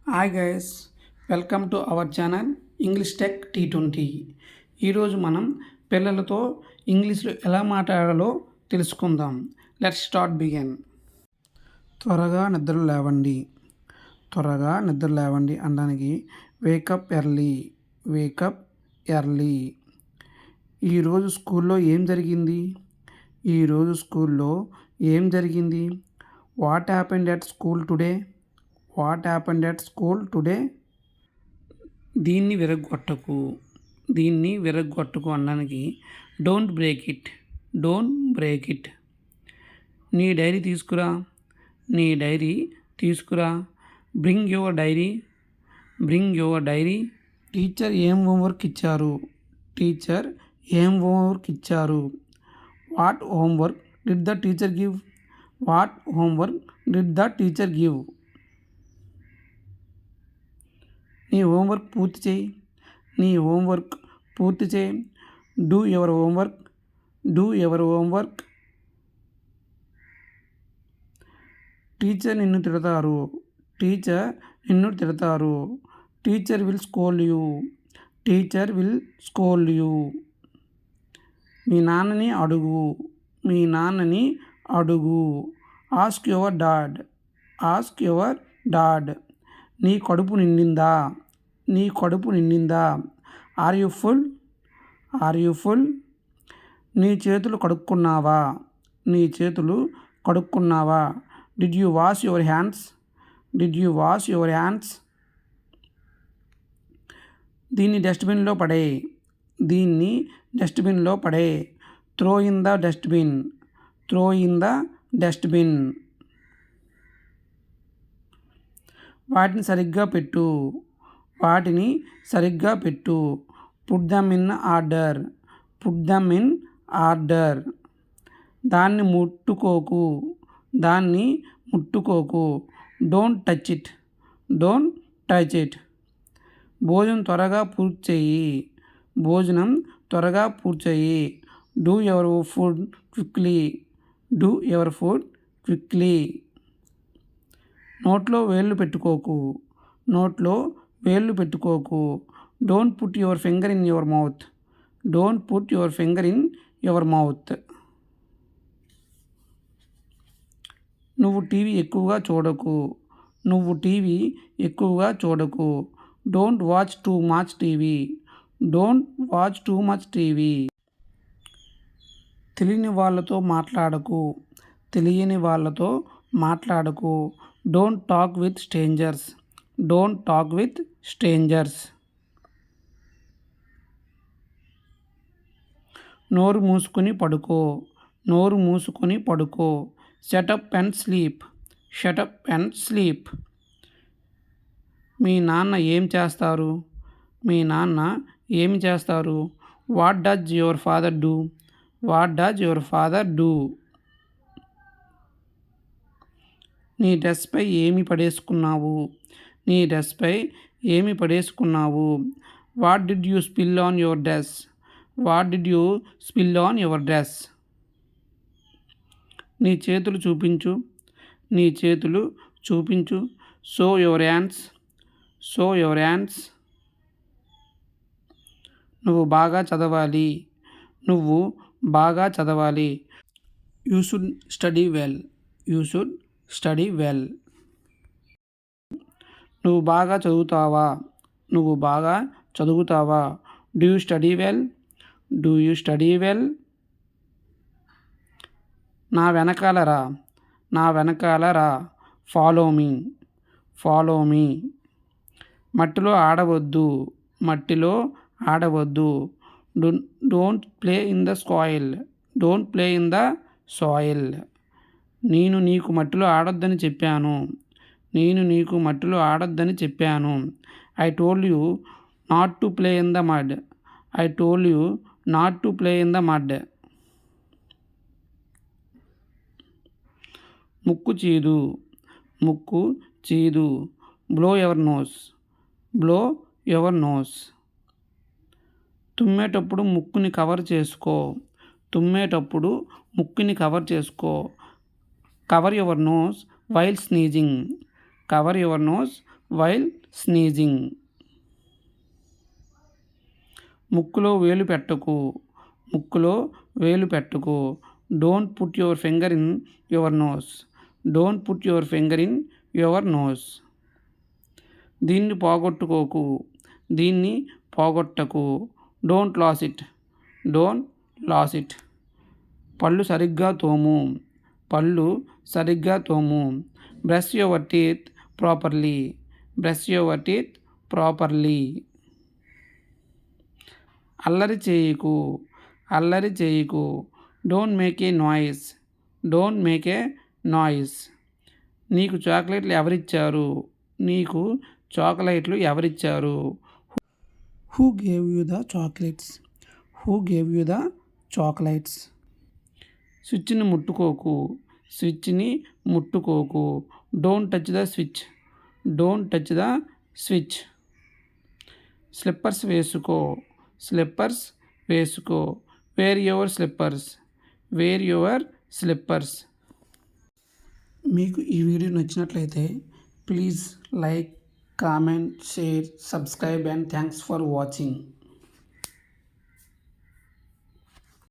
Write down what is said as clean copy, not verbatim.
Hi guys, welcome to our channel English tech T20. ఈరోజు మనం పిల్లలతో ఇంగ్లీష్లో ఎలా మాట్లాడాలో తెలుసుకుందాం. Let's start begin. త్వరగా నిద్ర లేవండి అనడానికి వేకప్ ఎర్లీ. ఈరోజు స్కూల్లో ఏం జరిగింది? What happened at school today? దీన్ని విరగ్గొట్టకు అనడానికి డోంట్ బ్రేక్ ఇట్. నీ డైరీ తీసుకురా. Bring your diary. టీచర్ ఏం హోంవర్క్ ఇచ్చారు? What homework did the teacher give? నీ హోంవర్క్ పూర్తి చేయి. Do your homework. టీచర్ నిన్ను తిడతారు. Teacher will scold you. మీ నాన్నని అడుగు. Ask your dad. నీ కడుపు నిండిందా? Are you full? నీ చేతులు కడుక్కున్నావా? Did you wash your hands? దీన్ని డస్ట్బిన్లో పడే. Throw in the dustbin. వాటిని సరిగ్గా పెట్టు. Put them in order. దాన్ని ముట్టుకోకు. Don't touch it. భోజనం త్వరగా పూర్తి చేయి. Do your food quickly. నోట్లో వేళ్ళు పెట్టుకోకు. Don't put your finger in your mouth. నువ్వు టీవీ ఎక్కువగా చూడకు. Don't watch too much TV. తెలియని వాళ్ళతో మాట్లాడకు. Don't talk with strangers. నోరు మూసుకొని పడుకో. Shut up and sleep. మీ నాన్న ఏమి చేస్తారు? What does your father do? నీ డ్రెస్పై ఏమి పడేసుకున్నావు? What did you spill on your dress? నీ చేతులు చూపించు. Show your hands. నువ్వు బాగా చదవాలి. You should study well. నువ్వు బాగా చదువుతావా? Do you study well? నా వెనకాల రా. Follow me. మట్టిలో ఆడవద్దు. Don't play in the soil. నేను నీకు మట్టిలో ఆడొద్దని చెప్పాను. I told you not to play in the mud. ముక్కు చీదు. Blow your nose. తుమ్మేటప్పుడు ముక్కుని కవర్ చేసుకో. Cover your nose while sneezing. While sneezing. ముక్కులో వేలు పెట్టకు, ముక్కులో వేలు పెట్టకు. Don't put your finger in your nose, don't put your finger in your nose. దీన్ని పోగొట్టుకోకు, దీన్ని పోగొట్టకు. Don't lose it, don't lose it. పళ్ళు సరిగ్గా తోము, పళ్ళు సరిగ్గా తోము. Brush your teeth properly, brush your teeth properly. అల్లరి చేయకు, అల్లరి చేయకు. Don't make a noise, don't make a noise. నీకు చాక్లెట్లు ఎవరిచ్చారు, నీకు చాక్లెట్లు ఎవరిచ్చారు. Who gave you the chocolates, who gave you the chocolates. స్విచ్ని ముట్టుకోకు, స్విచ్ని ముట్టుకోకు. Don't touch the switch, don't touch the switch. Slippers వేసుకో, స్లిప్పర్స్ వేసుకో. Wear your slippers, wear your slippers. మీకు ఈ వీడియో నచ్చినట్లయితే please like, comment, share, subscribe and thanks for watching.